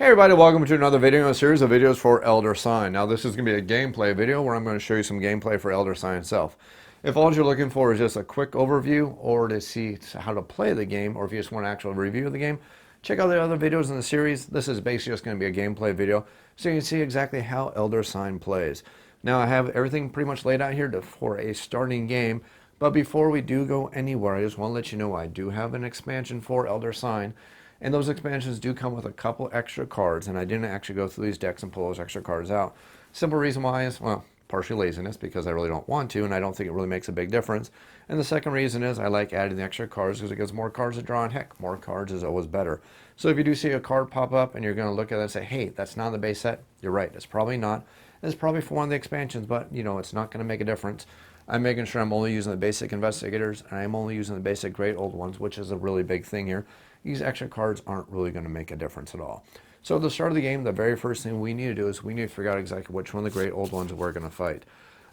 Hey everybody, welcome to another video in a series of videos for Elder Sign. Now this is going to be a gameplay video where I'm going to show you some gameplay for Elder Sign itself. If all you're looking for is just a quick overview or to see how to play the game, or if you just want an actual review of the game, check out the other videos in the series. This is basically just going to be a gameplay video so you can see exactly how Elder Sign plays. Now I have everything pretty much laid out here for a starting game, but before we do go anywhere, I just want to let you know I do have an expansion for Elder Sign. And those expansions do come with a couple extra cards, and I didn't actually go through these decks and pull those extra cards out. Simple reason why is, well, partially laziness, because I really don't want to, and I don't think it really makes a big difference. And the second reason is I like adding the extra cards because it gives more cards to draw, and heck, more cards is always better. So if you do see a card pop up and you're going to look at it and say, hey, that's not in the base set, you're right, it's probably not. It's probably for one of the expansions, but, you know, it's not going to make a difference. I'm making sure I'm only using the basic investigators, and I'm only using the basic great old ones, which is a really big thing here. These extra cards aren't really going to make a difference at all. So at the start of the game, the very first thing we need to do is we need to figure out exactly which one of the great old ones we're going to fight.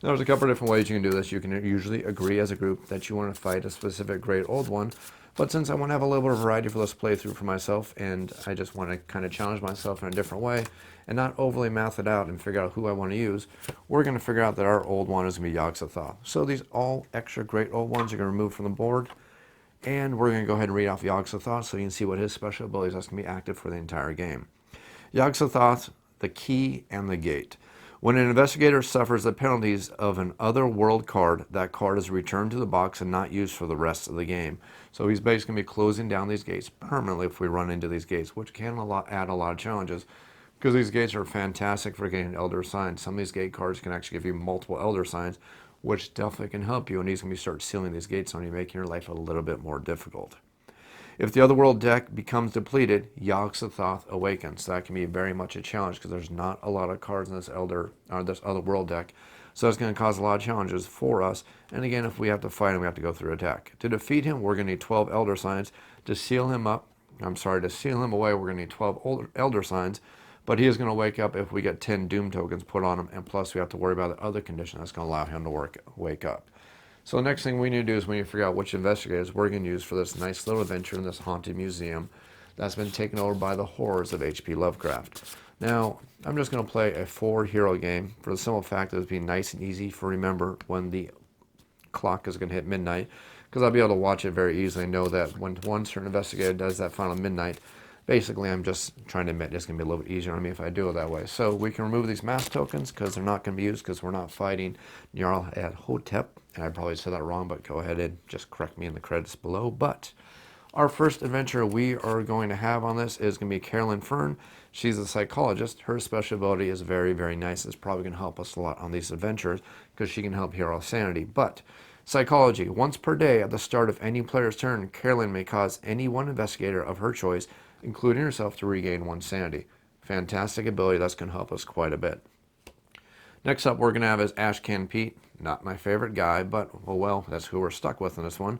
Now, there's a couple of different ways you can do this. You can usually agree as a group that you want to fight a specific great old one. But since I want to have a little bit of variety for this playthrough for myself, and I just want to kind of challenge myself in a different way and not overly math it out and figure out who I want to use, we're going to figure out that our old one is going to be Yogg-Sothoth. So these all extra great old ones are going to remove from the board. And we're going to go ahead and read off Yogg-Sothoth so you can see what his special abilities are going to be active for the entire game. Yogg-Sothoth, the key and the gate. When an investigator suffers the penalties of an other world card, that card is returned to the box and not used for the rest of the game. So he's basically going to be closing down these gates permanently if we run into these gates, which can add a lot of challenges because these gates are fantastic for getting Elder Signs. Some of these gate cards can actually give you multiple Elder Signs, which definitely can help you, and he's going to start sealing these gates on you, making your life a little bit more difficult. If the Otherworld deck becomes depleted, Yogg-Sothoth awakens. That can be very much a challenge because there's not a lot of cards in this Otherworld deck, so it's going to cause a lot of challenges for us. And again, if we have to fight him, we have to go through a deck. To defeat him, we're going to need 12 Elder Signs. To seal him away, we're going to need 12 Elder Signs. But he is going to wake up if we get 10 Doom tokens put on him, and plus we have to worry about the other condition that's going to allow him to wake up. So the next thing we need to do is we need to figure out which investigators we're going to use for this nice little adventure in this haunted museum that's been taken over by the horrors of H.P. Lovecraft. Now, I'm just going to play a 4-hero game for the simple fact that it's being nice and easy for remember when the clock is going to hit midnight, because I'll be able to watch it very easily and know that when one certain investigator does that final midnight, basically, I'm just trying to admit it's going to be a little bit easier on me if I do it that way. So we can remove these mass tokens because they're not going to be used because we're not fighting Nyarlathotep. And I probably said that wrong, but go ahead and just correct me in the credits below. But our first adventure we are going to have on this is going to be Carolyn Fern. She's a psychologist. Her special ability is very, very nice. It's probably going to help us a lot on these adventures because she can help heal our sanity. But psychology. Once per day at the start of any player's turn, Carolyn may cause any one investigator of her choice, including herself, to regain 1 sanity. Fantastic ability. That's going to help us quite a bit. Next up we're going to have is Ashcan Pete. Not my favorite guy, but oh well, that's who we're stuck with in this one.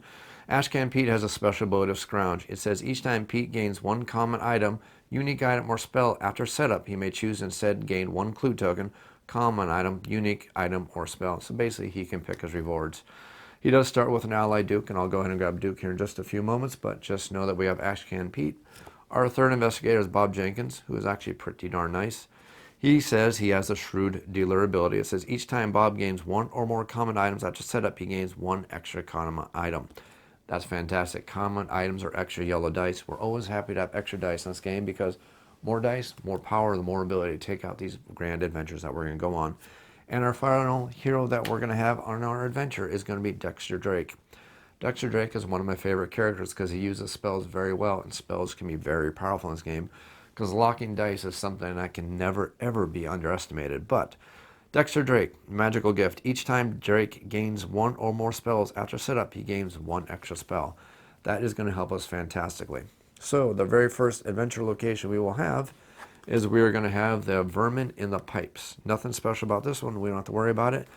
Ashcan Pete has a special ability of Scrounge. It says each time Pete gains 1 common item, unique item, or spell after setup, he may choose instead gain 1 clue token, common item, unique item, or spell. So basically he can pick his rewards. He does start with an ally Duke, and I'll go ahead and grab Duke here in just a few moments, but just know that we have Ashcan Pete. Our third investigator is Bob Jenkins, who is actually pretty darn nice. He says he has a shrewd dealer ability. It says each time Bob gains 1 or more common items after setup, he gains 1 extra common item. That's fantastic. Common items are extra yellow dice. We're always happy to have extra dice in this game because more dice, more power, the more ability to take out these grand adventures that we're going to go on. And our final hero that we're going to have on our adventure is going to be Dexter Drake. Dexter Drake is one of my favorite characters because he uses spells very well, and spells can be very powerful in this game because locking dice is something that can never ever be underestimated. But Dexter Drake, magical gift. Each time Drake gains 1 or more spells after setup, he gains 1 extra spell. That is going to help us fantastically. So the very first adventure location we will have is we are going to have the Vermin in the Pipes. Nothing special about this one. We don't have to worry about it.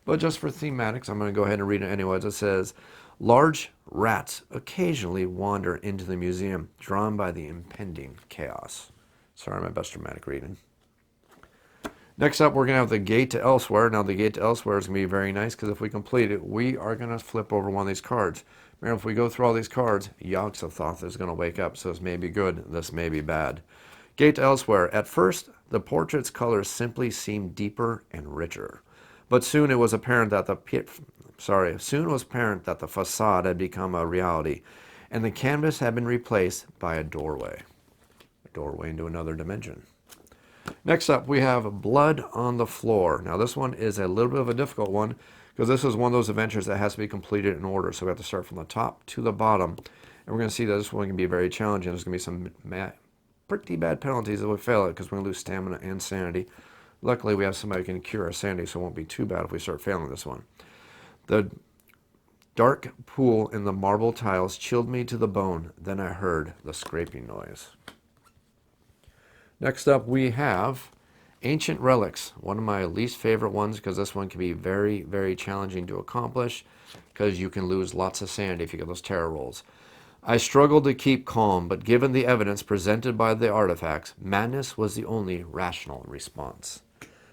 But just for thematics, I'm going to go ahead and read it anyways. It says, large rats occasionally wander into the museum, drawn by the impending chaos. Sorry, my best dramatic reading. Next up, we're going to have the Gate to Elsewhere. Now, the Gate to Elsewhere is going to be very nice because if we complete it, we are going to flip over one of these cards. Remember, if we go through all these cards, Yogg-Sothoth is going to wake up, so this may be good, this may be bad. Gate elsewhere. At first, the portrait's colors simply seemed deeper and richer. But soon it was apparent that the facade had become a reality, and the canvas had been replaced by a doorway into another dimension. Next up, we have Blood on the Floor. Now, this one is a little bit of a difficult one because this is one of those adventures that has to be completed in order. So we have to start from the top to the bottom, and we're going to see that this one can be very challenging. There's going to be some pretty bad penalties if we fail it because we're going to lose stamina and sanity. Luckily, we have somebody who can cure our sanity, so it won't be too bad if we start failing this one. The dark pool in the marble tiles chilled me to the bone. Then I heard the scraping noise. Next up, we have Ancient Relics, one of my least favorite ones because this one can be very, very challenging to accomplish because you can lose lots of sanity if you get those terror rolls. I struggled to keep calm, but given the evidence presented by the artifacts, madness was the only rational response.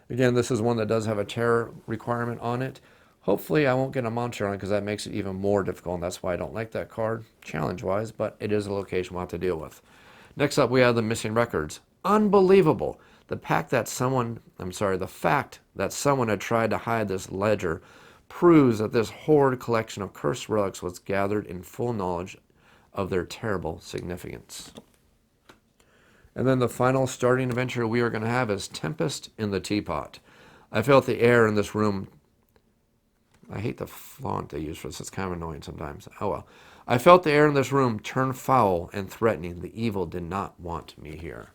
Again, this is one that does have a terror requirement on it. Hopefully I won't get a monster on it because that makes it even more difficult, and that's why I don't like that card, challenge-wise, but it is a location we'll have to deal with. Next up, we have the missing records. Unbelievable. The fact that someone had tried to hide this ledger proves that this horrid collection of cursed relics was gathered in full knowledge of their terrible significance. And then the final starting adventure we are going to have is Tempest in the Teapot. I felt the air in this room. I hate the font they use for this. It's kind of annoying sometimes. Oh well. I felt the air in this room turn foul and threatening. The evil did not want me here.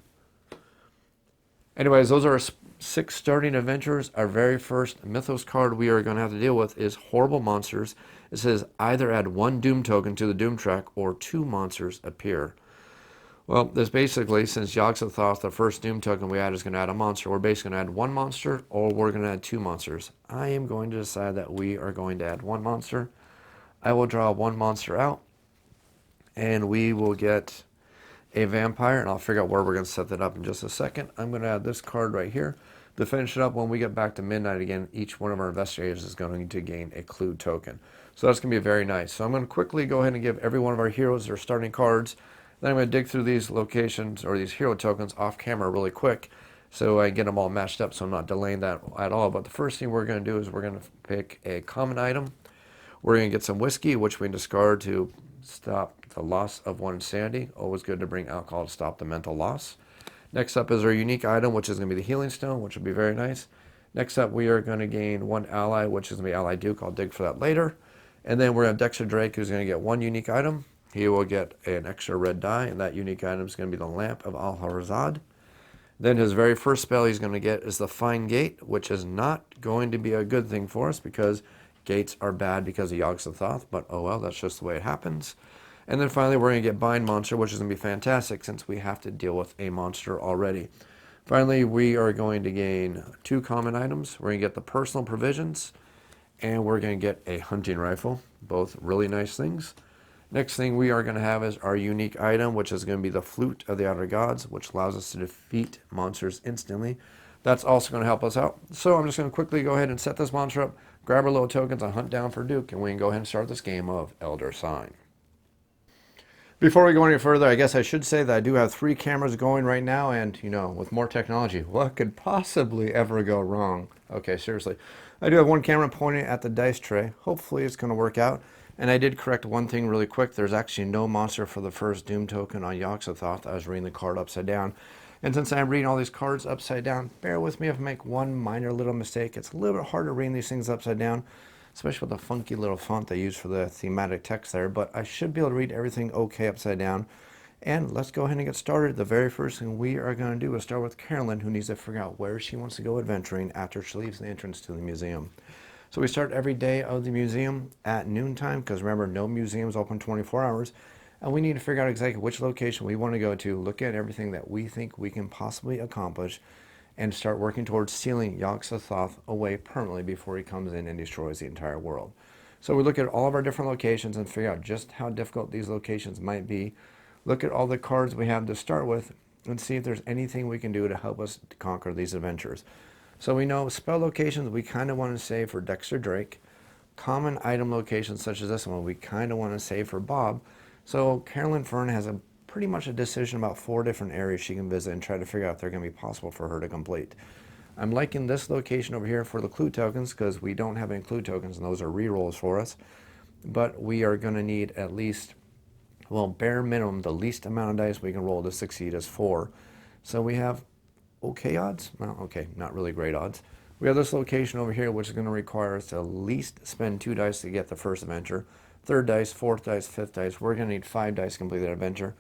Anyways, those are 6 starting adventures. Our very first Mythos card we are going to have to deal with is Horrible Monsters. It says either add 1 Doom token to the Doom track or 2 monsters appear. Well, this basically, since Yogg-Sothoth, the first Doom token we add is going to add a monster, we're basically going to add 1 monster or we're going to add 2 monsters. I am going to decide that we are going to add 1 monster. I will draw 1 monster out and we will get a vampire, and I'll figure out where we're going to set that up in just a second. I'm going to add this card right here. To finish it up, when we get back to midnight again, each one of our investigators is going to gain a clue token. So that's going to be very nice. So I'm going to quickly go ahead and give every one of our heroes their starting cards. Then I'm going to dig through these locations, or these hero tokens, off camera really quick so I get them all matched up so I'm not delaying that at all. But the first thing we're going to do is we're going to pick a common item. We're going to get some whiskey, which we can discard to stop the loss of 1 sanity. Always good to bring alcohol to stop the mental loss. Next up is our unique item, which is going to be the healing stone, which will be very nice. Next up, we are going to gain 1 ally, which is going to be Ally Duke. I'll dig for that later. And then we're going to have Dexter Drake, who's going to get 1 unique item. He will get an extra red die, and that unique item is going to be the Lamp of Al-Harazad. Then his very first spell he's going to get is the Fine Gate, which is not going to be a good thing for us because gates are bad because of Yogg-Sothoth, but oh well, that's just the way it happens. And then finally, we're going to get Bind Monster, which is going to be fantastic since we have to deal with a monster already. Finally, we are going to gain 2 common items. We're going to get the Personal Provisions, and we're going to get a Hunting Rifle. Both really nice things. Next thing we are going to have is our unique item, which is going to be the Flute of the Outer Gods, which allows us to defeat monsters instantly. That's also going to help us out. So I'm just going to quickly go ahead and set this monster up, grab our little tokens, and hunt down for Duke, and we can go ahead and start this game of Elder Sign. Before we go any further, I guess I should say that I do have 3 cameras going right now, and, you know, with more technology, what could possibly ever go wrong? Okay, seriously. I do have 1 camera pointing at the dice tray. Hopefully it's going to work out. And I did correct one thing really quick. There's actually no monster for the first Doom token on Yogg-Sothoth. I was reading the card upside down. And since I'm reading all these cards upside down, bear with me if I make one minor little mistake. It's a little bit harder reading these things upside down, especially with the funky little font they use for the thematic text there, but I should be able to read everything okay upside down. And let's go ahead and get started. The very first thing we are going to do is start with Carolyn, who needs to figure out where she wants to go adventuring after she leaves the entrance to the museum. So we start every day of the museum at noontime, because remember, no museum is open 24 hours, and we need to figure out exactly which location we want to go to, look at everything that we think we can possibly accomplish, and start working towards sealing Yogg-Sothoth away permanently before he comes in and destroys the entire world. So we look at all of our different locations and figure out just how difficult these locations might be, look at all the cards we have to start with, and see if there's anything we can do to help us conquer these adventures. So we know spell locations we kind of want to save for Dexter Drake. Common item locations such as this one we kind of want to save for Bob. So Carolyn Fern has a pretty much a decision about 4 different areas she can visit and try to figure out if they're going to be possible for her to complete. I'm liking this location over here for the clue tokens because we don't have any clue tokens and those are rerolls for us. But we are going to need at least, well, bare minimum, the least amount of dice we can roll to succeed is 4. So we have okay odds. Well, okay, not really great odds. We have this location over here, which is going to require us to at least spend 2 dice to get the first adventure. 3rd dice, 4th dice, 5th dice. We're going to need 5 dice to complete that adventure.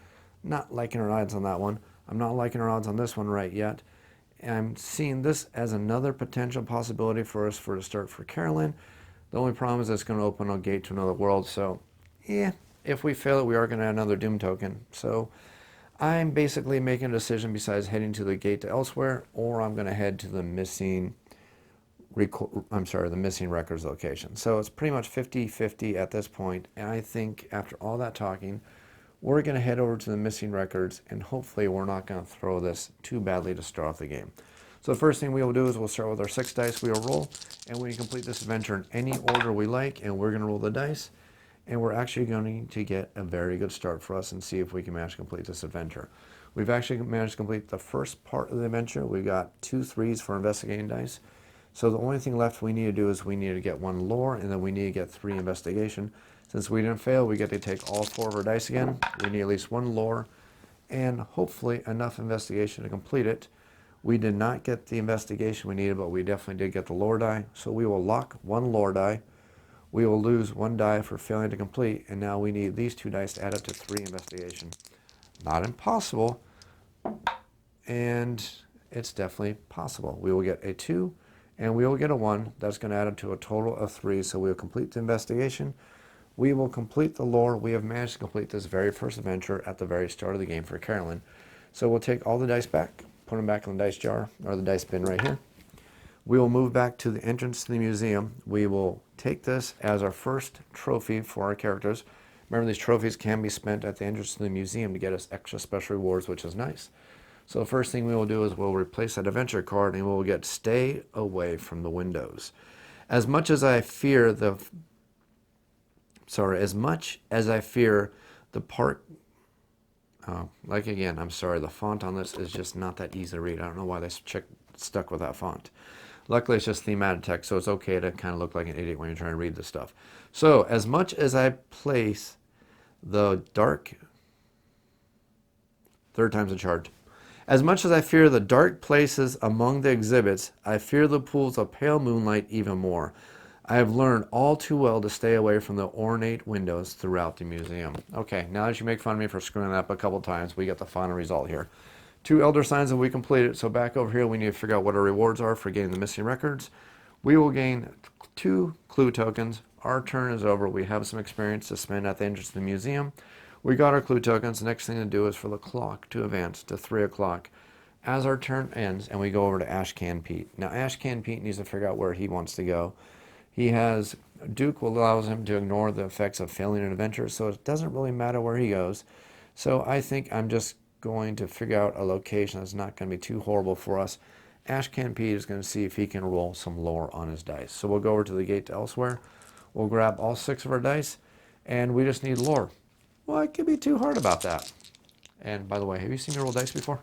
Not liking our odds on that one. I'm not liking our odds on this one right yet. I'm seeing this as another potential possibility for us to start for Carolyn. The only problem is it's going to open a gate to another world. So, yeah, if we fail it, we are going to add another Doom token. So I'm basically making a decision besides heading to the gate to elsewhere, or I'm going to head to the missing records location. So it's pretty much 50-50 at this point. And I think after all that talking, we're going to head over to the missing records, and hopefully we're not going to throw this too badly to start off the game. So the first thing we will do is we'll start with our 6 dice. We will roll, and we complete this adventure in any order we like, and we're going to roll the dice, and we're actually going to get a very good start for us and see if we can manage to complete this adventure. We've actually managed to complete the first part of the adventure. We got 2 3s for investigating dice. So the only thing left we need to do is we need to get 1 lore, and then we need to get 3 investigation. Since we didn't fail, we get to take all 4 of our dice again. We need at least 1 lore, and hopefully enough investigation to complete it. We did not get the investigation we needed, but we definitely did get the lore die. So we will lock 1 lore die. We will lose 1 die for failing to complete, and now we need these 2 dice to add up to 3 investigation. Not impossible, and it's definitely possible. We will get a 2, and we will get a 1. That's going to add up to a total of 3, so we will complete the investigation. We will complete the lore. We have managed to complete this very first adventure at the very start of the game for Carolyn. So we'll take all the dice back, put them back in the dice jar, or the dice bin right here. We will move back to the entrance to the museum. We will take this as our first trophy for our characters. Remember, these trophies can be spent at the entrance to the museum to get us extra special rewards, which is nice. So the first thing we will do is we'll replace that adventure card, and we'll get stay away from the windows. As much as I fear the park, like again, I'm sorry, the font on this is just not that easy to read. I don't know why they stuck with that font. Luckily, it's just thematic text, so it's okay to kind of look like an idiot when you're trying to read this stuff. So, as much as I place the dark, 3rd time's a charge. As much as I fear the dark places among the exhibits, I fear the pools of pale moonlight even more. I have learned all too well to stay away from the ornate windows throughout the museum. Okay, now that you make fun of me for screwing that up a couple times, we get the final result here. 2 elder signs that we completed. So back over here, we need to figure out what our rewards are for getting the missing records. We will gain 2 clue tokens. Our turn is over. We have some experience to spend at the entrance to the museum. We got our clue tokens. The next thing to do is for the clock to advance to 3 o'clock. As our turn ends, and we go over to Ashcan Pete. Now, Ashcan Pete needs to figure out where he wants to go. He has, Duke allows him to ignore the effects of failing an adventure, so it doesn't really matter where he goes. So I think I'm just going to figure out a location that's not going to be too horrible for us. Ashcan Pete is going to see if he can roll some lore on his dice. So we'll go over to the gate to elsewhere. We'll grab all 6 of our dice, and we just need lore. Well, it could be too hard about that. And by the way, have you seen me roll dice before?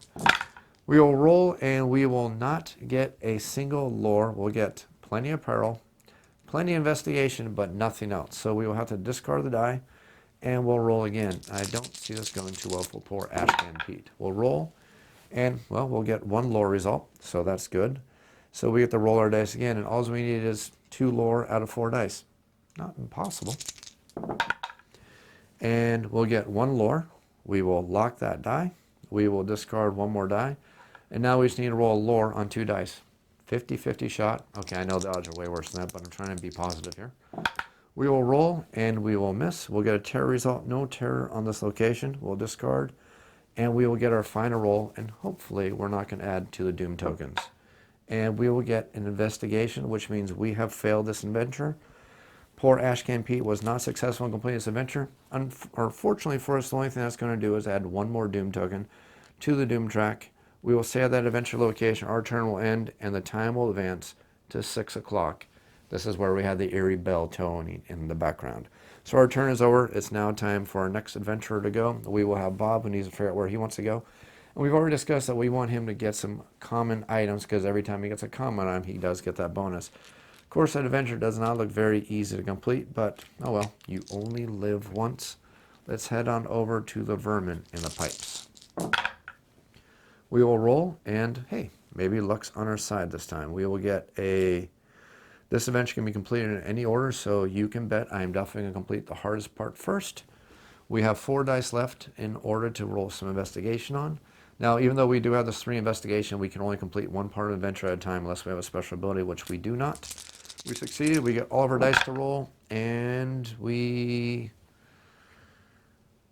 We will roll, and we will not get a single lore. We'll get plenty of peril, plenty of investigation, but nothing else. So we will have to discard the die, and we'll roll again. I don't see this going too well for poor Ashcan Pete. We'll roll, and, well, we'll get 1 lore result, so that's good. So we get to roll our dice again, and all we need is 2 lore out of 4 dice. Not impossible. And we'll get 1 lore. We will lock that die. We will discard 1 more die. And now we just need to roll a lore on 2 dice. 50-50 shot. Okay, I know the odds are way worse than that, but I'm trying to be positive here. We will roll, and we will miss. We'll get a terror result. No terror on this location. We'll discard, and we will get our final roll, and hopefully we're not going to add to the Doom tokens. And we will get an investigation, which means we have failed this adventure. Poor Ashcan Pete was not successful in completing this adventure. Unfortunately for us, the only thing that's going to do is add 1 more Doom token to the Doom track. We will stay at that adventure location. Our turn will end, and the time will advance to 6 o'clock. This is where we had the eerie bell toning in the background. So our turn is over. It's now time for our next adventurer to go. We will have Bob, who needs to figure out where he wants to go. And we've already discussed that we want him to get some common items, because every time he gets a common item, he does get that bonus. Of course, that adventure does not look very easy to complete, but oh well, you only live once. Let's head on over to the vermin in the pipes. We will roll, and hey, maybe luck's on our side this time. We will get a... This adventure can be completed in any order, so you can bet I am definitely going to complete the hardest part first. We have 4 dice left in order to roll some investigation on. Now, even though we do have this 3 investigation, we can only complete one part of the adventure at a time unless we have a special ability, which we do not. We succeeded. We get all of our dice to roll, and we...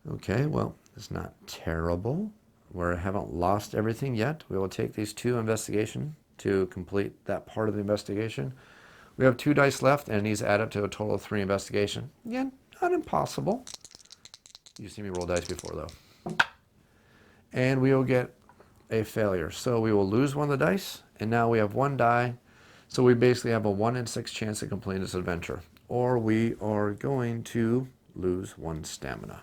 Okay, well, it's not terrible. We haven't lost everything yet. We will take these 2 investigation to complete that part of the investigation. We have 2 dice left, and it needs to add up to a total of 3 investigation. Again, not impossible. You've seen me roll dice before, though. And we will get a failure. So we will lose 1 of the dice, and now we have 1 die. So we basically have a 1 in 6 chance of completing this adventure. Or we are going to lose 1 stamina.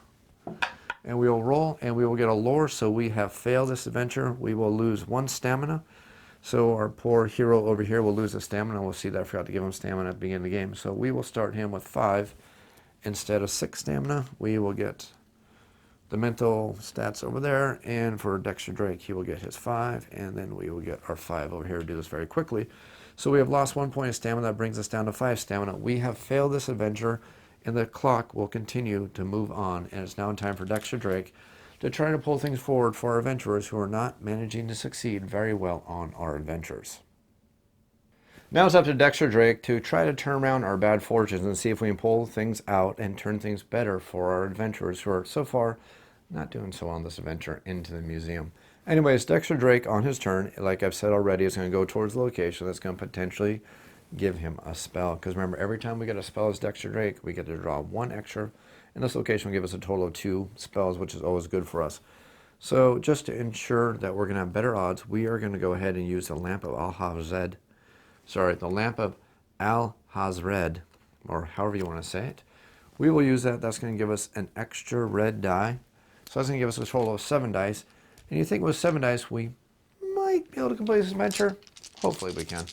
And we will roll, and we will get a lore, so we have failed this adventure. We will lose 1 stamina. So our poor hero over here will lose a stamina. We'll see that I forgot to give him stamina at the beginning of the game. So we will start him with 5 instead of 6 stamina. We will get the mental stats over there, and for Dexter Drake, he will get his 5, and then we will get our 5 over here to do this very quickly. So we have lost 1 point of stamina. That brings us down to 5 stamina. We have failed this adventure, and the clock will continue to move on, and it's now time for Dexter Drake to try to pull things forward for our adventurers who are not managing to succeed very well on our adventures. Now it's up to Dexter Drake to try to turn around our bad fortunes and see if we can pull things out and turn things better for our adventurers who are so far not doing so on this adventure into the museum. Anyways, Dexter Drake on his turn, like I've said already, is going to go towards the location that's going to potentially give him a spell. Because remember, every time we get a spell as Dexter Drake, we get to draw 1 extra. And this location will give us a total of 2 spells, which is always good for us. So just to ensure that we're going to have better odds, we are going to go ahead and use the Lamp of Al-Hazred. Sorry, the Lamp of Al-Hazred, or however you want to say it. We will use that. That's going to give us an extra red die. So that's going to give us a total of 7 dice. And you think with 7 dice, we might be able to complete this adventure? Hopefully we can.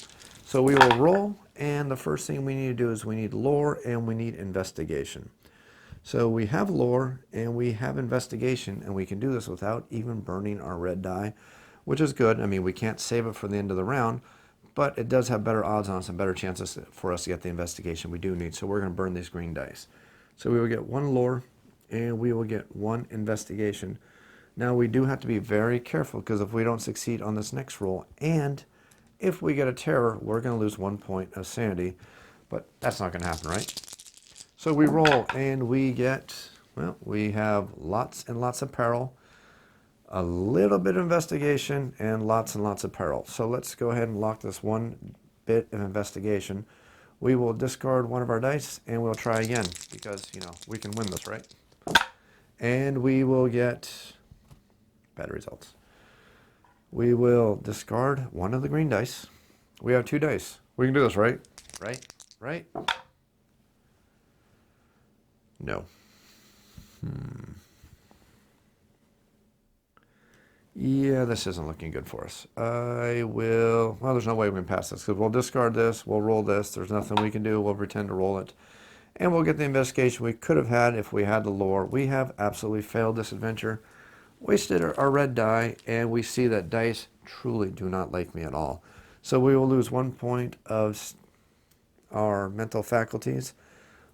So we will roll, and the first thing we need to do is we need lore and we need investigation. So we have lore and we have investigation, and we can do this without even burning our red die, which is good. I mean, we can't save it for the end of the round, but it does have better odds on us and better chances for us to get the investigation we do need. So we're going to burn these green dice. So we will get 1 lore and we will get 1 investigation. Now we do have to be very careful, because if we don't succeed on this next roll, and if we get a terror, we're going to lose 1 point of sanity, but that's not going to happen, right? So we roll, and we get, well, we have lots and lots of peril, a little bit of investigation, and lots of peril. So let's go ahead and lock this 1 bit of investigation. We will discard 1 of our dice, and we'll try again, because, you know, we can win this, right? And we will get bad results. We will discard 1 of the green dice. We have 2 dice. We can do this, right? Right? No. Yeah, this isn't looking good for us. Well, there's no way we can pass this, because we'll discard this, we'll roll this, there's nothing we can do, we'll pretend to roll it, and we'll get the investigation we could have had if we had the lore. We have absolutely failed this adventure, wasted our red die, and we see that dice truly do not like me at all. So we will lose 1 point of our mental faculties.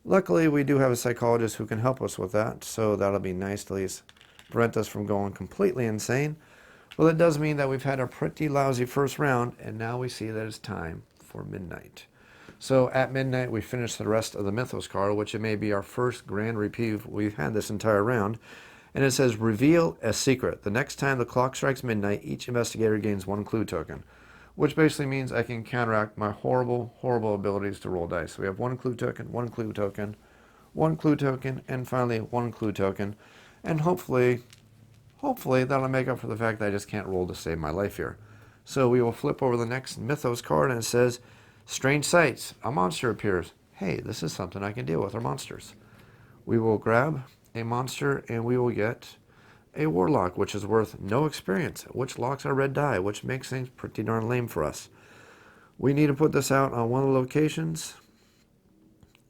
Luckily, we do have a psychologist who can help us with that, so that'll be nice to at least prevent us from going completely insane. Well, it does mean that we've had a pretty lousy first round, and now we see that it's time for midnight. So at midnight, we finish the rest of the Mythos card, which it may be our first grand reprieve we've had this entire round. And it says, reveal a secret. The next time the clock strikes midnight, each investigator gains 1 clue token, which basically means I can counteract my horrible, horrible abilities to roll dice. So we have 1 clue token, 1 clue token, 1 clue token, and finally 1 clue token. And hopefully that'll make up for the fact that I just can't roll to save my life here. So we will flip over the next Mythos card, and it says, strange sights. A monster appears. Hey, this is something I can deal with, or monsters. We will grab a monster and we will get a warlock, which is worth no experience, which locks our red die, which makes things pretty darn lame for us. We need to put this out on one of the locations,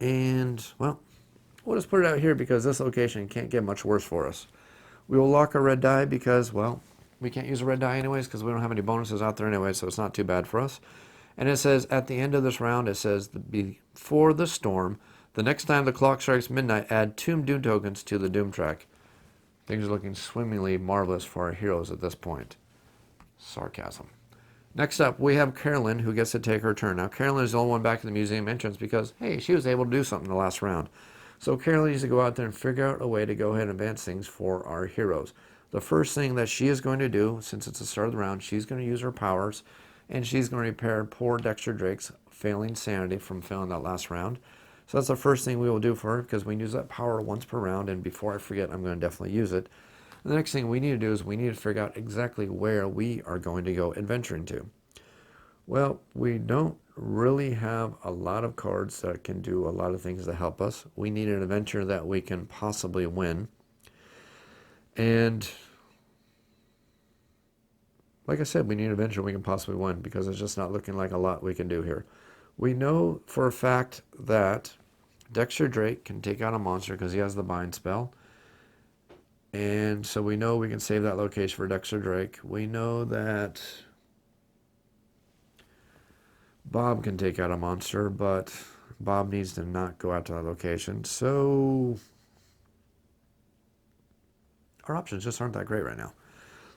and, well, we'll just put it out here because this location can't get much worse for us. We will lock our red die because, well, we can't use a red die anyways because we don't have any bonuses out there anyway, so it's not too bad for us. And it says at the end of this round, it says before the storm, the next time the clock strikes midnight, add 2 doom tokens to the doom track. Things are looking swimmingly marvelous for our heroes at this point. Sarcasm. Next up, we have Carolyn, who gets to take her turn. Now, Carolyn is the only one back in the museum entrance because, hey, she was able to do something in the last round. So Carolyn needs to go out there and figure out a way to go ahead and advance things for our heroes. The first thing that she is going to do, since it's the start of the round, she's going to use her powers, and she's going to repair poor Dexter Drake's failing sanity from failing that last round. So that's the first thing we will do for her, because we use that power once per round, and before I forget, I'm going to definitely use it. And the next thing we need to do is we need to figure out exactly where we are going to go adventuring to. Well, we don't really have a lot of cards that can do a lot of things to help us. We need an adventure that we can possibly win. And like I said, we need an adventure we can possibly win because it's just not looking like a lot we can do here. We know for a fact that Dexter Drake can take out a monster because he has the bind spell. And so we know we can save that location for Dexter Drake. We know that Bob can take out a monster, but Bob needs to not go out to that location. So our options just aren't that great right now.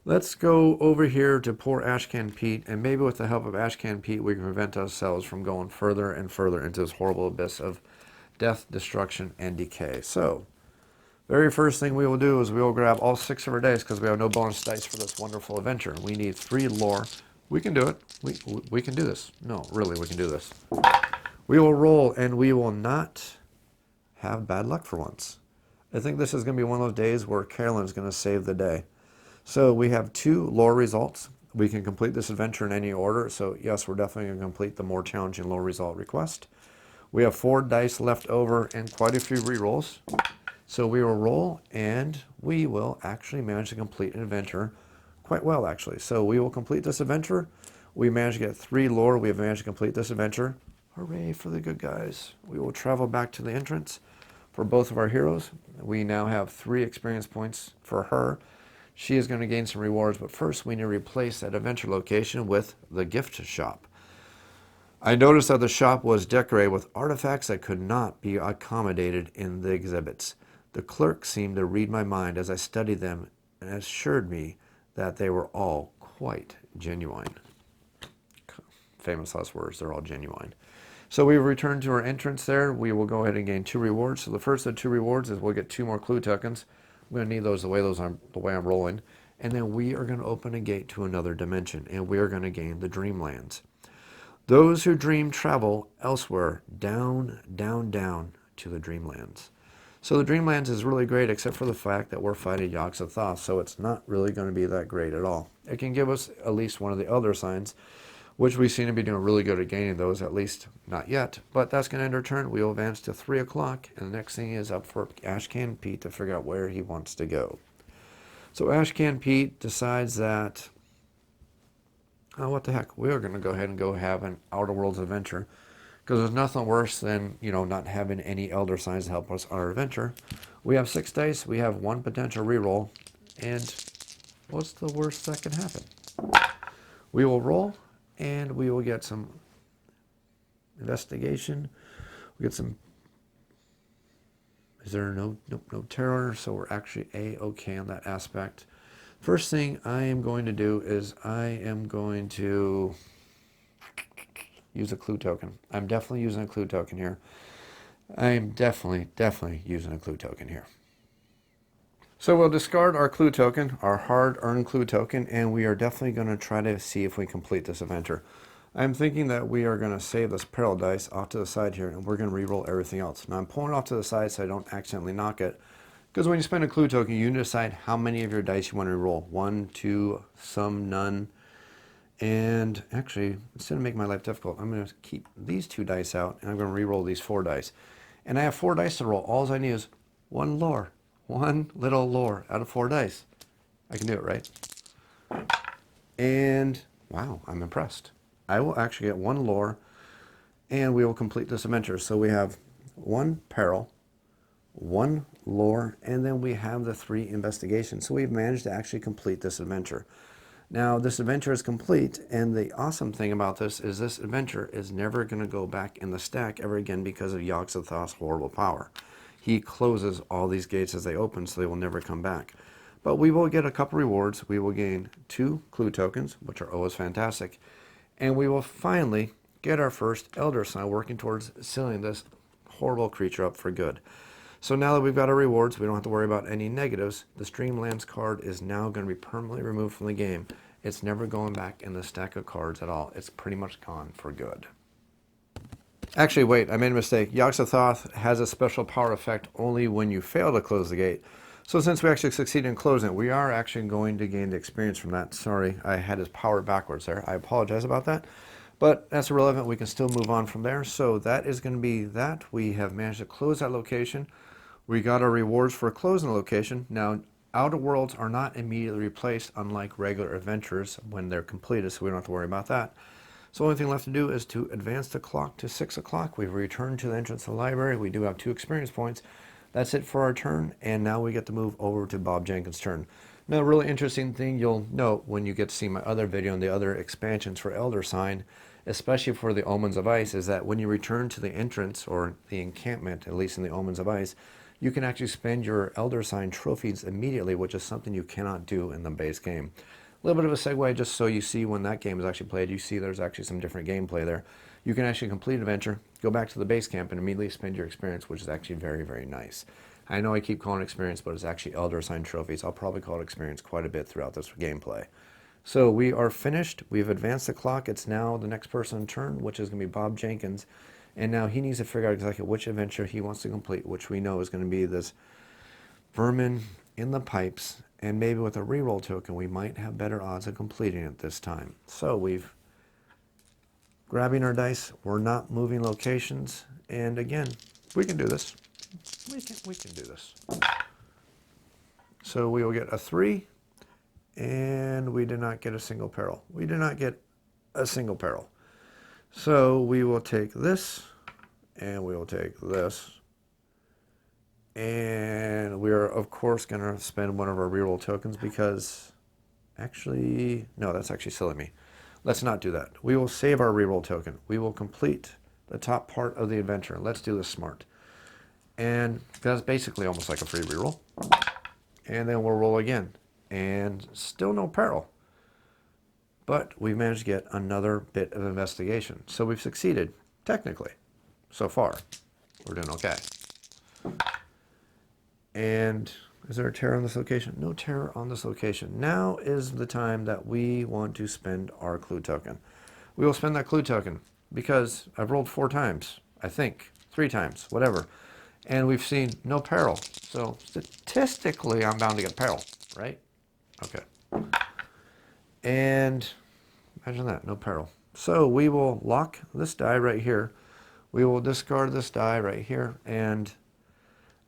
Let's go over here to poor Ashcan Pete, and maybe with the help of Ashcan Pete, we can prevent ourselves from going further and further into this horrible abyss of death, destruction, and decay. So, very first thing we will do is we will grab all 6 of our dice because we have no bonus dice for this wonderful adventure. We need 3 lore. We can do it. We can do this. No, really, we can do this. We will roll, and we will not have bad luck for once. I think this is going to be one of those days where Carolyn's going to save the day. So we have 2 lore results. We can complete this adventure in any order. So yes, we're definitely going to complete the more challenging lore result request. We have 4 dice left over and quite a few rerolls. So we will roll, and we will actually manage to complete an adventure quite well, actually. So we will complete this adventure. We managed to get 3 lore. We have managed to complete this adventure. Hooray for the good guys. We will travel back to the entrance for both of our heroes. We now have 3 experience points for her. She is going to gain some rewards, but first we need to replace that adventure location with the gift shop. I noticed that the shop was decorated with artifacts that could not be accommodated in the exhibits. The clerk seemed to read my mind as I studied them and assured me that they were all quite genuine. Famous last words, they're all genuine. So we return to our entrance there. We will go ahead and gain 2 rewards. So the first of the 2 rewards is we'll get 2 more clue tokens. I'm going to need those the way I'm rolling. And then we are going to open a gate to another dimension, and we are going to gain the Dreamlands. Those who dream travel elsewhere, down, down, down to the Dreamlands. So the Dreamlands is really great, except for the fact that we're fighting Yogg Sothoth, so it's not really going to be that great at all. It can give us at least one of the other signs, which we seem to be doing really good at gaining those, at least not yet. But that's going to end our turn. We will advance to 3 o'clock, and the next thing is up for Ashcan Pete to figure out where he wants to go. So Ashcan Pete decides that, oh, what the heck, we are going to go ahead and go have an Outer Worlds adventure, because there's nothing worse than, not having any elder signs to help us on our adventure. We have 6 dice, we have 1 potential reroll, and what's the worst that can happen? We will roll, and we will get some investigation. We get some. Is there no terror? So we're actually A-okay on that aspect. First thing I am going to do is I am going to use a clue token. I'm definitely using a clue token here. I'm definitely using a clue token here. So we'll discard our clue token, our hard-earned clue token, and we are definitely going to try to see if we complete this adventure. I'm thinking that we are going to save this peril dice off to the side here, and we're going to re-roll everything else. Now I'm pulling it off to the side so I don't accidentally knock it, because when you spend a clue token, you decide how many of your dice you want to re-roll. 1, 2, some, none. And actually, instead of making my life difficult, I'm going to keep these 2 dice out, and I'm going to re-roll these 4 dice. And I have 4 dice to roll. All I need is One lore. One little lore out of 4 dice. I can do it, right? And wow, I'm impressed. I will actually get 1 lore, and we will complete this adventure. So we have 1 peril, 1 lore, and then we have the 3 investigations. So we've managed to actually complete this adventure. Now, this adventure is complete, and the awesome thing about this adventure is never going to go back in the stack ever again because of Yogg-Sothoth's horrible power. He closes all these gates as they open, so they will never come back. But we will get a couple rewards. We will gain 2 clue tokens, which are always fantastic, and we will finally get our first Elder Sign, working towards sealing this horrible creature up for good. So now that we've got our rewards, we don't have to worry about any negatives. The Streamlands card is now going to be permanently removed from the game. It's never going back in the stack of cards at all. It's pretty much gone for good. Actually, wait, I made a mistake. Yogg-Sothoth has a special power effect only when you fail to close the gate. So since we actually succeeded in closing it, we are actually going to gain the experience from that. Sorry, I had his power backwards there. I apologize about that. But that's irrelevant. We can still move on from there. So that is going to be that. We have managed to close that location. We got our rewards for closing the location. Now, outer worlds are not immediately replaced, unlike regular adventures when they're completed, so we don't have to worry about that. So the only thing left to do is to advance the clock to 6 o'clock. We've returned to the entrance of the library. We do have 2 experience points. That's it for our turn, and now we get to move over to Bob Jenkins' turn. Now, a really interesting thing you'll note when you get to see my other video and the other expansions for Elder Sign, especially for the Omens of Ice, is that when you return to the entrance or the encampment, at least in the Omens of Ice, you can actually spend your Elder Sign trophies immediately, which is something you cannot do in the base game. A little bit of a segue, just so you see when that game is actually played, you see there's actually some different gameplay there. You can actually complete an adventure, go back to the base camp, and immediately spend your experience, which is actually very, very nice. I know I keep calling it experience, but it's actually Elder Sign trophies. I'll probably call it experience quite a bit throughout this gameplay. So we are finished. We've advanced the clock. It's now the next person's turn, which is going to be Bob Jenkins. And now he needs to figure out exactly which adventure he wants to complete, which we know is going to be this vermin in the pipes. And maybe with a reroll token, we might have better odds of completing it this time. So we've grabbing our dice. We're not moving locations. And again, we can do this. We can do this. So we will get a 3. And we did not get a single peril. We did not get a single peril. So we will take this, and we will take this, and we are, of course, going to spend one of our reroll tokens because, actually, no, that's actually silly me. Let's not do that. We will save our reroll token. We will complete the top part of the adventure. Let's do this smart. And that's basically almost like a free reroll. And then we'll roll again, and still no peril. But we've managed to get another bit of investigation. So we've succeeded, technically, so far. We're doing okay. And is there a terror on this location? No terror on this location. Now is the time that we want to spend our clue token. We will spend that clue token because I've rolled 4 times, I think, 3 times, whatever. And we've seen no peril. So statistically, I'm bound to get peril, right? Okay. And imagine that, no peril. So we will lock this die right here. We will discard this die right here. And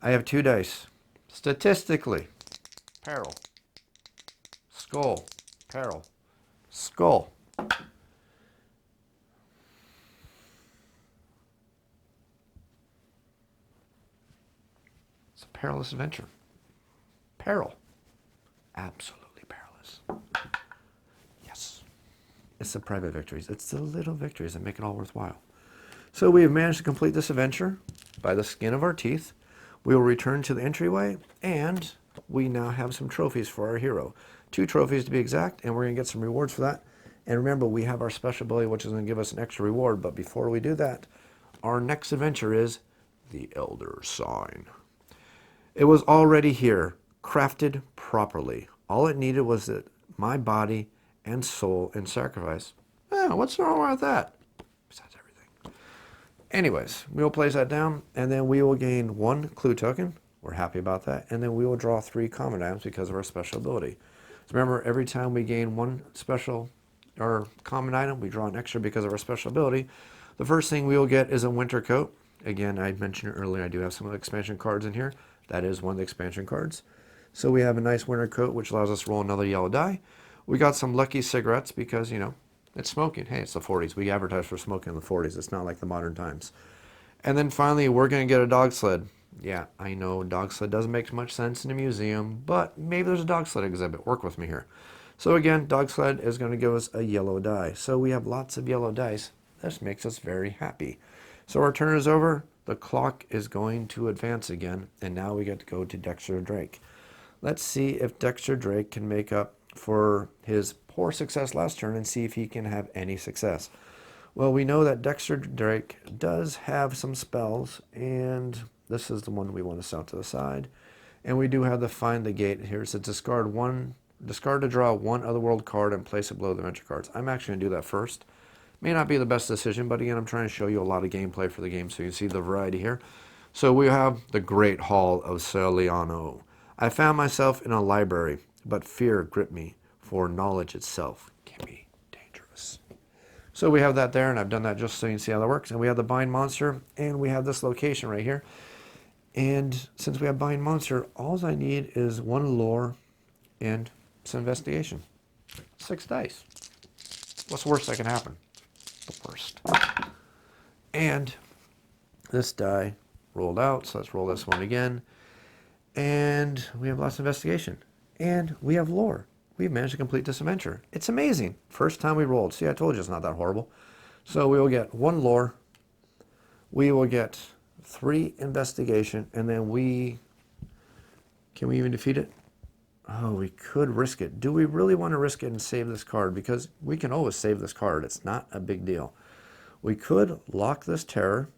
I have 2 dice. Statistically, peril. Skull, peril. Skull. It's a perilous adventure. Peril. Absolutely perilous. It's the private victories. It's the little victories that make it all worthwhile. So we have managed to complete this adventure by the skin of our teeth. We will return to the entryway, and we now have some trophies for our hero. 2 trophies to be exact, and we're going to get some rewards for that. And remember, we have our special ability, which is going to give us an extra reward. But before we do that, our next adventure is the Elder Sign. It was already here, crafted properly. All it needed was that my body and soul and sacrifice. What's wrong with that? Besides everything. Anyways, we will place that down, and then we will gain 1 clue token. We're happy about that. And then we will draw 3 common items because of our special ability. So remember, every time we gain 1 special or common item, we draw an extra because of our special ability. The first thing we will get is a winter coat. Again, I mentioned earlier, I do have some expansion cards in here. That is one of the expansion cards. So we have a nice winter coat, which allows us to roll another yellow die. We got some lucky cigarettes because, you know, it's smoking. Hey, it's the 40s. We advertise for smoking in the 40s. It's not like the modern times. And then finally, we're going to get a dog sled. Yeah, I know dog sled doesn't make much sense in a museum, but maybe there's a dog sled exhibit. Work with me here. So again, dog sled is going to give us a yellow die. So we have lots of yellow dice. This makes us very happy. So our turn is over. The clock is going to advance again, and now we get to go to Dexter Drake. Let's see if Dexter Drake can make up for his poor success last turn and see if he can have any success. Well, we know that Dexter Drake does have some spells, and this is the one we want to set to the side. And we do have the Find the Gate here. It says discard to draw one otherworld card and place it below the adventure cards. I'm actually going to do that first. May not be the best decision, but again, I'm trying to show you a lot of gameplay for the game so you can see the variety here. So we have the Great Hall of Celiano. I found myself in a library, but fear gripped me, for knowledge itself can be dangerous. So we have that there, and I've done that just so you can see how that works. And we have the Bind Monster, and we have this location right here. And since we have Bind Monster, all I need is one lore and some investigation. 6 dice. What's the worst that can happen? The worst. And this die rolled out, so let's roll this one again. And we have lots of investigation. And we have lore. We've managed to complete this adventure. It's amazing. First time we rolled. See, I told you it's not that horrible. So we will get 1 lore. We will get 3 investigation. And then can we even defeat it? Oh, we could risk it. Do we really want to risk it and save this card? Because we can always save this card. It's not a big deal. We could lock this terror.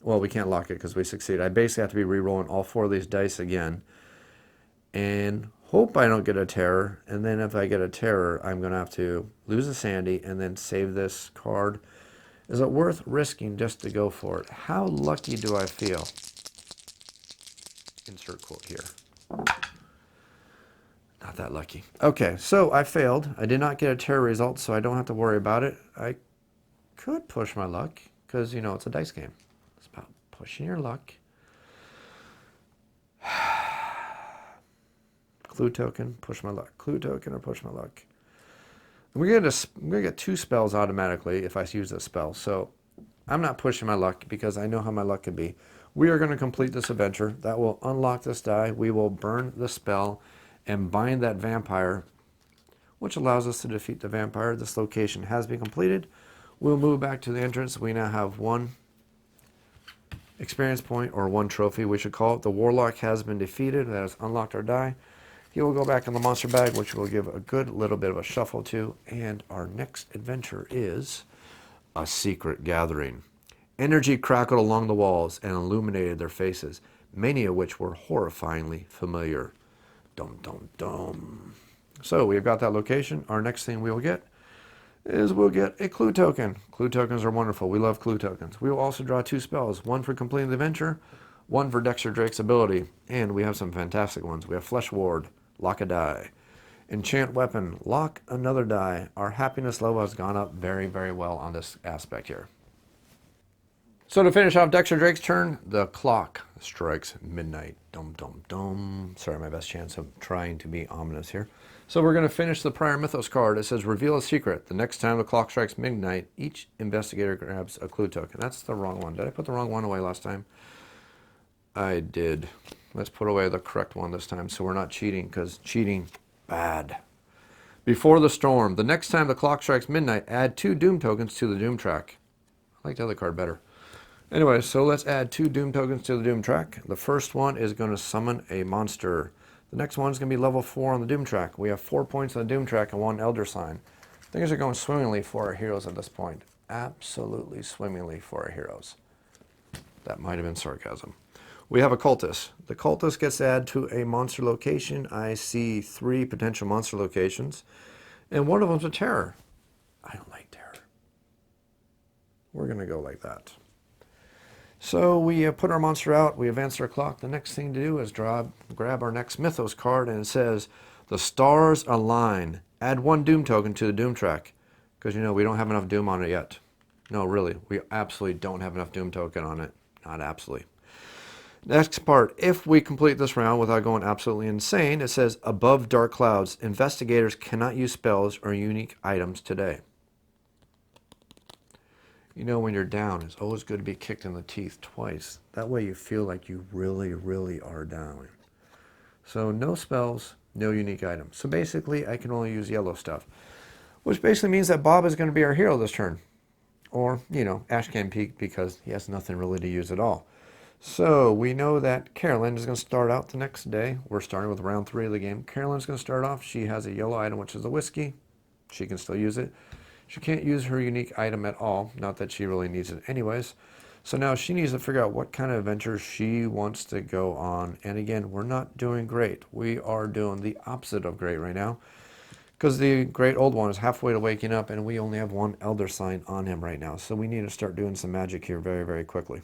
Well, we can't lock it because we succeed. I basically have to be re-rolling all 4 of these dice again. And hope I don't get a terror. And then if I get a terror, I'm going to have to lose a Sandy and then save this card. Is it worth risking just to go for it? How lucky do I feel? Insert quote here. Not that lucky. Okay, so I failed. I did not get a terror result, so I don't have to worry about it. I could push my luck because, you know, it's a dice game. It's about pushing your luck. Clue token, push my luck. Clue token or push my luck. We're going to get 2 spells automatically if I use this spell. So I'm not pushing my luck because I know how my luck could be. We are going to complete this adventure. That will unlock this die. We will burn the spell and bind that vampire, which allows us to defeat the vampire. This location has been completed. We'll move back to the entrance. We now have 1 experience point, or 1 trophy, we should call it. The warlock has been defeated. That has unlocked our die. He will go back in the monster bag, which we'll give a good little bit of a shuffle to. And our next adventure is a secret gathering. Energy crackled along the walls and illuminated their faces, many of which were horrifyingly familiar. Dum, dum, dum. So we've got that location. Our next thing we will get is we'll get a clue token. Clue tokens are wonderful. We love clue tokens. We will also draw 2 spells, 1 for completing the adventure, 1 for Dexter Drake's ability. And we have some fantastic ones. We have Flesh Ward, lock a die. Enchant Weapon, lock another die. Our happiness level has gone up very, very well on this aspect here. So to finish off Dexter Drake's turn, the clock strikes midnight. Dum, dum, dum. Sorry, my best chance of trying to be ominous here. So we're going to finish the prior mythos card. It says, reveal a secret. The next time the clock strikes midnight, each investigator grabs a clue token. That's the wrong one. Did I put the wrong one away last time? I did. Let's put away the correct one this time so we're not cheating, because cheating, bad. Before the storm. The next time the clock strikes midnight, add 2 doom tokens to the doom track. I like the other card better. Anyway, so let's add 2 doom tokens to the doom track. The first one is going to summon a monster. The next one is going to be level 4 on the doom track. We have 4 points on the doom track and 1 elder sign. Things are going swimmingly for our heroes at this point. Absolutely swimmingly for our heroes. That might have been sarcasm. We have a cultist. The cultist gets added to a monster location. I see 3 potential monster locations, and one of them's a terror. I don't like terror. We're going to go like that. So we put our monster out, we advance our clock. The next thing to do is grab our next mythos card, and it says, the stars align. Add 1 doom token to the doom track. Because, you know, we don't have enough doom on it yet. No, really, we absolutely don't have enough doom token on it. Not absolutely. Next part, if we complete this round without going absolutely insane, it says above dark clouds, investigators cannot use spells or unique items today. You know, when you're down, it's always good to be kicked in the teeth twice. That way you feel like you really, really are down. So no spells, no unique items. So basically, I can only use yellow stuff, which basically means that Bob is going to be our hero this turn. Or, you know, Ashcan Peak, because he has nothing really to use at all. So we know that Carolyn is going to start out the next day. We're starting with round 3 of the game. Carolyn's going to start off. She has a yellow item, which is a whiskey. She can still use it. She can't use her unique item at all. Not that she really needs it anyways. So now she needs to figure out what kind of adventure she wants to go on. And again, we're not doing great. We are doing the opposite of great right now, because the great old one is halfway to waking up, and we only have one elder sign on him right now. So we need to start doing some magic here very, very quickly.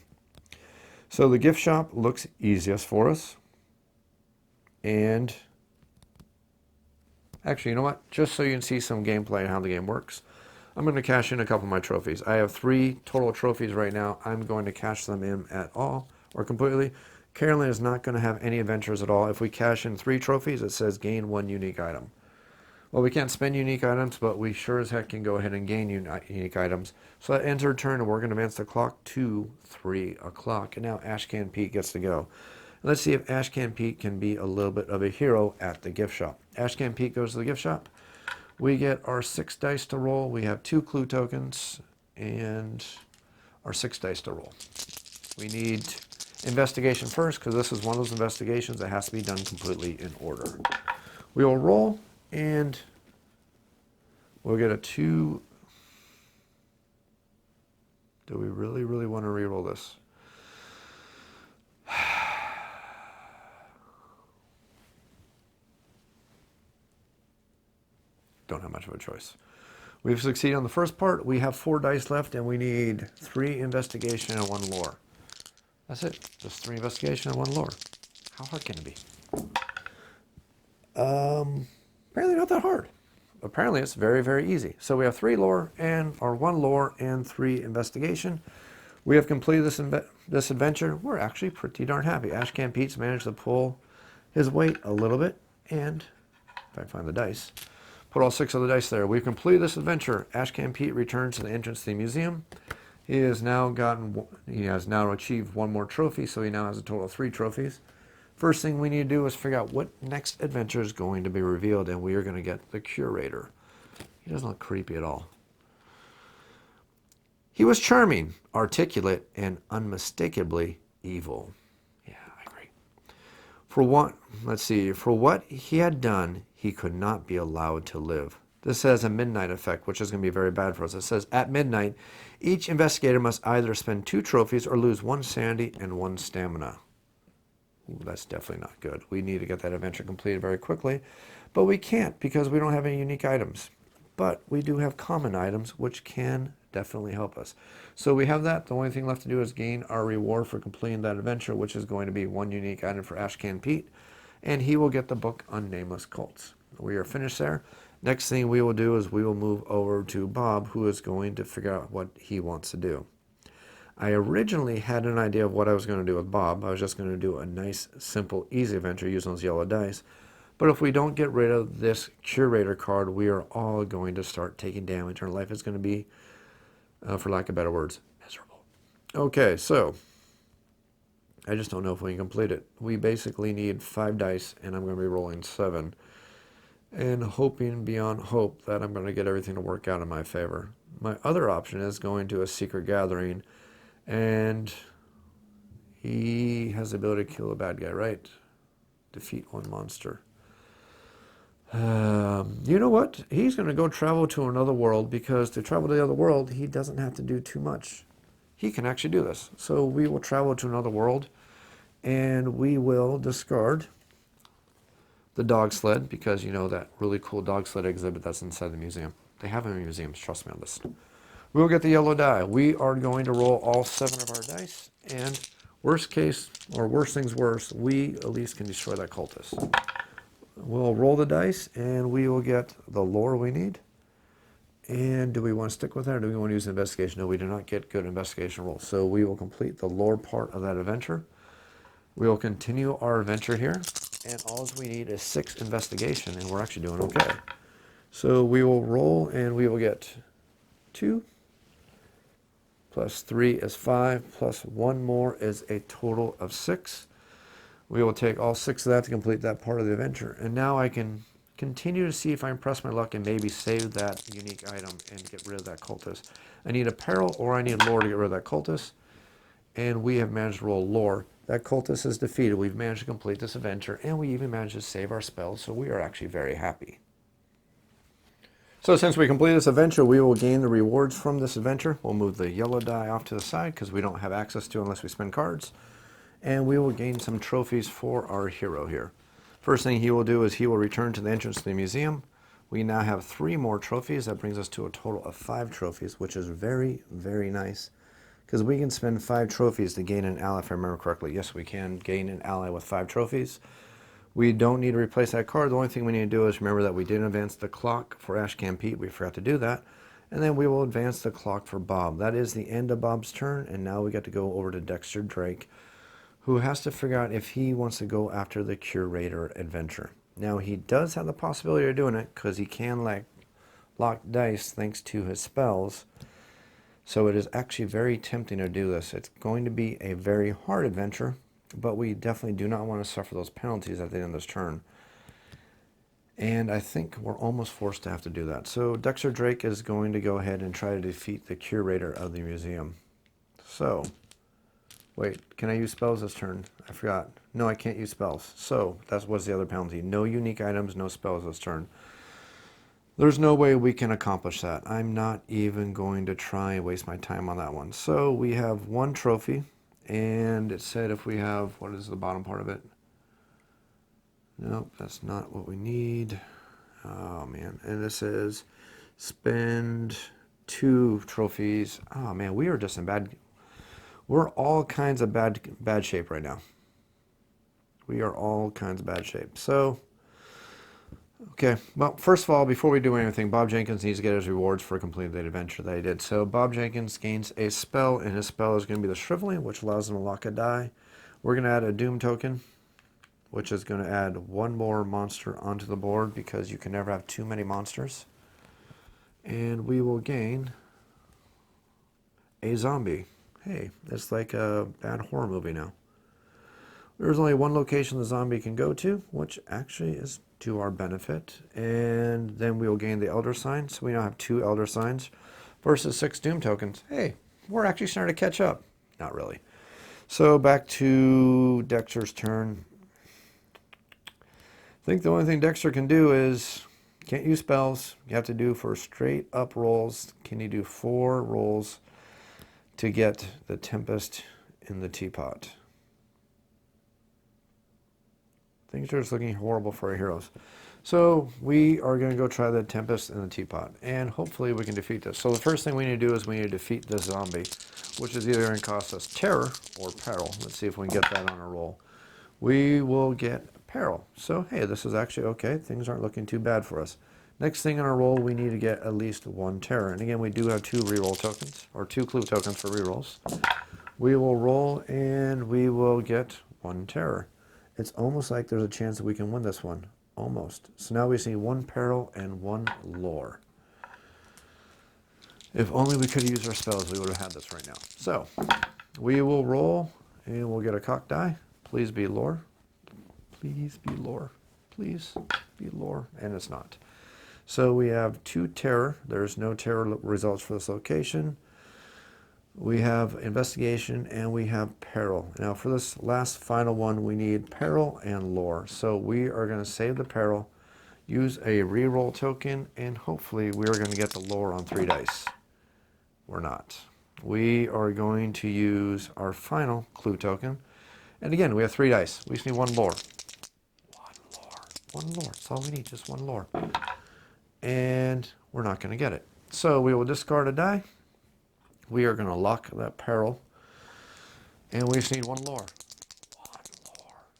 So the gift shop looks easiest for us. And actually, you know what? Just so you can see some gameplay and how the game works, I'm going to cash in a couple of my trophies. I have 3 total trophies right now. I'm going to cash them in at all or completely. Carolyn is not going to have any adventures at all. If we cash in 3 trophies, it says gain 1 unique item. Well, we can't spend unique items, but we sure as heck can go ahead and gain unique items. So that ends our turn, and we're going to advance the clock to 3 o'clock. And now Ashcan Pete gets to go. And let's see if Ashcan Pete can be a little bit of a hero at the gift shop. Ashcan Pete goes to the gift shop. We get our 6 dice to roll. We have 2 clue tokens and our 6 dice to roll. We need investigation first, because this is one of those investigations that has to be done completely in order. We will roll, and we'll get a 2. Do we really, really want to re-roll this? Don't have much of a choice. We've succeeded on the first part. We have 4 dice left, and we need 3 investigation and 1 lore. That's it. Just 3 investigation and 1 lore. How hard can it be? Apparently not that hard. Apparently it's very, very easy. So we have 3 lore or 1 lore and 3 investigation. We have completed this adventure. We're actually pretty darn happy. Ashcan Pete's managed to pull his weight a little bit, and if I find the dice, put all 6 of the dice there. We've completed this adventure. Ashcan Pete returns to the entrance to the museum. He has now achieved 1 more trophy, so he now has a total of 3 trophies. First thing we need to do is figure out what next adventure is going to be revealed, and we are going to get the curator. He doesn't look creepy at all. He was charming, articulate, and unmistakably evil. Yeah, I agree. For what he had done, he could not be allowed to live. This has a midnight effect, which is going to be very bad for us. It says, at midnight, each investigator must either spend 2 trophies or lose 1 sanity and 1 stamina. Ooh, that's definitely not good. We need to get that adventure completed very quickly, but we can't because we don't have any unique items. But we do have common items, which can definitely help us. So we have that. The only thing left to do is gain our reward for completing that adventure, which is going to be 1 unique item for Ashcan Pete, and he will get the book on nameless cults. We are finished there. Next thing we will do is we will move over to Bob, who is going to figure out what he wants to do. I originally had an idea of what I was going to do with Bob. I was just going to do a nice, simple, easy adventure using those yellow dice. But if we don't get rid of this curator card, we are all going to start taking damage. Our life is going to be, for lack of better words, miserable. Okay, so I just don't know if we can complete it. We basically need 5 dice, and I'm going to be rolling 7. And hoping beyond hope that I'm going to get everything to work out in my favor. My other option is going to a secret gathering, and he has the ability to kill a bad guy, right? Defeat 1 monster. You know what? He's going to go travel to another world, because to travel to the other world, he doesn't have to do too much. He can actually do this. So we will travel to another world, and we will discard the dog sled, because you know that really cool dog sled exhibit that's inside the museum. They have them in museums, trust me on this. We will get the yellow die. We are going to roll all 7 of our dice, and worst case, or worst things worse, we at least can destroy that cultist. We'll roll the dice, and we will get the lore we need. And do we want to stick with that, or do we want to use investigation? No, we do not get good investigation rolls. So we will complete the lore part of that adventure. We'll continue our adventure here, and all we need is 6 investigation, and we're actually doing okay. So we will roll, and we will get 2, plus 3 is 5, plus 1 more is a total of 6. We will take all 6 of that to complete that part of the adventure. And now I can continue to see if I can press my luck and maybe save that unique item and get rid of that cultist. I need a peril or I need lore to get rid of that cultist. And we have managed to roll lore. That cultist is defeated. We've managed to complete this adventure, and we even managed to save our spells, so we are actually very happy. So since we completed this adventure, we will gain the rewards from this adventure. We'll move the yellow die off to the side because we don't have access to unless we spend cards. And we will gain some trophies for our hero here. First thing he will do is he will return to the entrance to the museum. We now have 3 more trophies. That brings us to a total of 5 trophies, which is very, very nice. Because we can spend 5 trophies to gain an ally, if I remember correctly. Yes, we can gain an ally with 5 trophies. We don't need to replace that card. The only thing we need to do is remember that we didn't advance the clock for Ashcan Pete. We forgot to do that. And then we will advance the clock for Bob. That is the end of Bob's turn. And now we get to go over to Dexter Drake, who has to figure out if he wants to go after the curator adventure. Now, he does have the possibility of doing it because he can lock dice thanks to his spells. So it is actually very tempting to do this. It's going to be a very hard adventure, but we definitely do not want to suffer those penalties at the end of this turn. And I think we're almost forced to have to do that. So Dexter Drake is going to go ahead and try to defeat the curator of the museum. So, wait, can I use spells this turn? I forgot. No, I can't use spells. So that was the other penalty. No unique items, no spells this turn. There's no way we can accomplish that. I'm not even going to try and waste my time on that one. So we have 1 trophy, and it said if we have, what is the bottom part of it? Nope, that's not what we need. Oh, man. And this is spend 2 trophies. Oh, man, we are just in we're all kinds of bad shape right now. We are all kinds of bad shape. So, okay, well, first of all, before we do anything, Bob Jenkins needs to get his rewards for completing the adventure that he did. So Bob Jenkins gains a spell, and his spell is going to be the Shriveling, which allows him to lock a die. We're going to add a Doom token, which is going to add 1 more monster onto the board because you can never have too many monsters. And we will gain a zombie. Hey, it's like a bad horror movie now. There's only 1 location the zombie can go to, which actually is to our benefit. And then we will gain the Elder Sign. So we now have 2 Elder Signs versus 6 Doom tokens. Hey, we're actually starting to catch up. Not really. So back to Dexter's turn. I think the only thing Dexter can do is, can't use spells. You have to do for straight up rolls. Can you do 4 rolls to get the Tempest in the teapot? Things are just looking horrible for our heroes. So we are going to go try the Tempest in the teapot, and hopefully we can defeat this. So the first thing we need to do is we need to defeat this zombie, which is either going to cost us terror or peril. Let's see if we can get that on a roll. We will get peril. So hey, this is actually okay. Things aren't looking too bad for us. Next thing on our roll, we need to get at least 1 terror. And again, we do have 2 reroll tokens, or 2 clue tokens for rerolls. We will roll, and we will get 1 terror. It's almost like there's a chance that we can win this one. Almost. So now we see 1 peril and 1 lore. If only we could have used our spells, we would have had this right now. So we will roll, and we'll get a cock die. Please be lore. Please be lore. Please be lore. And it's not. So we have 2 terror. There's no terror results for this location. We have investigation, and we have peril. Now for this last final one, we need peril and lore. So we are going to save the peril, use a reroll token, and hopefully we are going to get the lore on 3 dice. We're not. We are going to use our final clue token. And again, we have 3 dice. We just need 1 lore. 1 lore. 1 lore. That's all we need, just 1 lore. And we're not going to get it. So we will discard a die. We are going to lock that peril. And we just need 1 lore. 1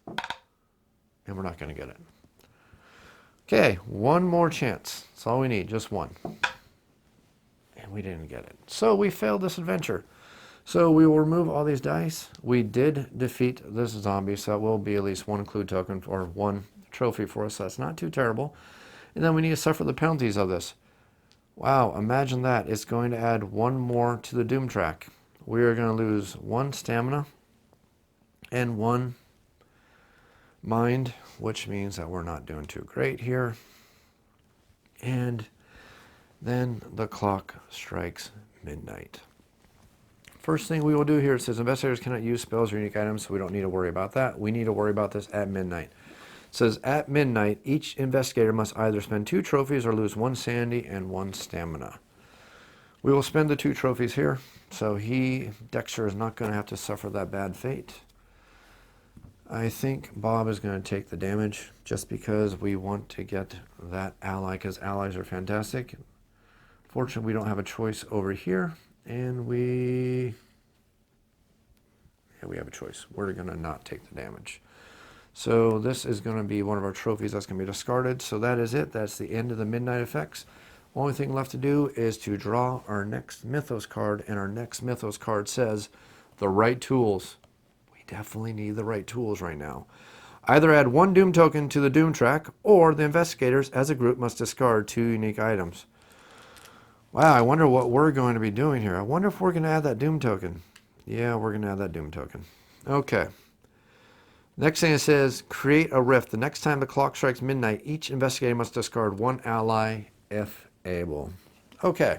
lore. And we're not going to get it. Okay, 1 more chance. That's all we need, just 1. And we didn't get it. So we failed this adventure. So we will remove all these dice. We did defeat this zombie, so that will be at least one clue token or one trophy for us. So that's not too terrible. And then we need to suffer the penalties of this. Wow, imagine that. It's going to add one more to the doom track. We are going to lose one stamina and one mind, which means that we're not doing too great here. And then the clock strikes midnight. First thing we will do here, it says investigators cannot use spells or unique items, so we don't need to worry about that. We need to worry about this at midnight. It says at midnight, each investigator must either spend 2 trophies or lose 1 sanity and 1 stamina. We will spend the 2 trophies here, so Dexter, is not going to have to suffer that bad fate. I think Bob is going to take the damage just because we want to get that ally, because allies are fantastic. Fortunately, we don't have a choice over here, and we have a choice. We're going to not take the damage. So this is going to be one of our trophies that's going to be discarded. So that is it. That's the end of the midnight effects. Only thing left to do is to draw our next Mythos card, and our next Mythos card says the right tools. We definitely need the right tools right now. Either add 1 Doom token to the Doom track, or the investigators as a group must discard 2 unique items. Wow, I wonder what we're going to be doing here. I wonder if we're going to add that Doom token. Yeah, we're going to add that Doom token. Okay. Next thing it says, create a rift. The next time the clock strikes midnight, each investigator must discard 1 ally if able. Okay.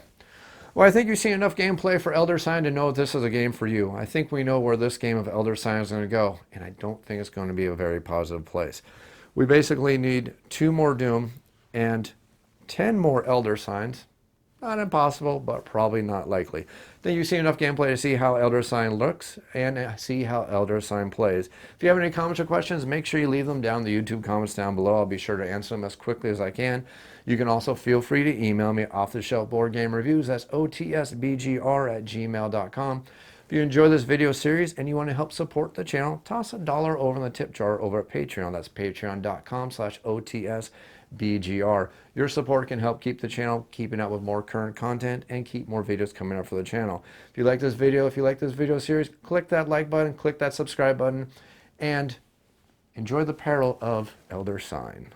Well, I think you've seen enough gameplay for Elder Sign to know this is a game for you. I think we know where this game of Elder Sign is going to go, and I don't think it's going to be a very positive place. We basically need 2 more Doom and 10 more Elder Signs. Not impossible, but probably not likely. Then you've seen enough gameplay to see how Elder Sign looks and see how Elder Sign plays. If you have any comments or questions, make sure you leave them down in the YouTube comments down below. I'll be sure to answer them as quickly as I can. You can also feel free to email me off-the-shelf board game reviews. That's otsbgr@gmail.com. If you enjoy this video series and you want to help support the channel, toss $1 over in the tip jar over at Patreon. That's patreon.com/OTSBGR. Your support can help keep the channel keeping up with more current content and keep more videos coming up for the channel. If you like this video series, click that like button, click that subscribe button, and enjoy the peril of Elder Sign.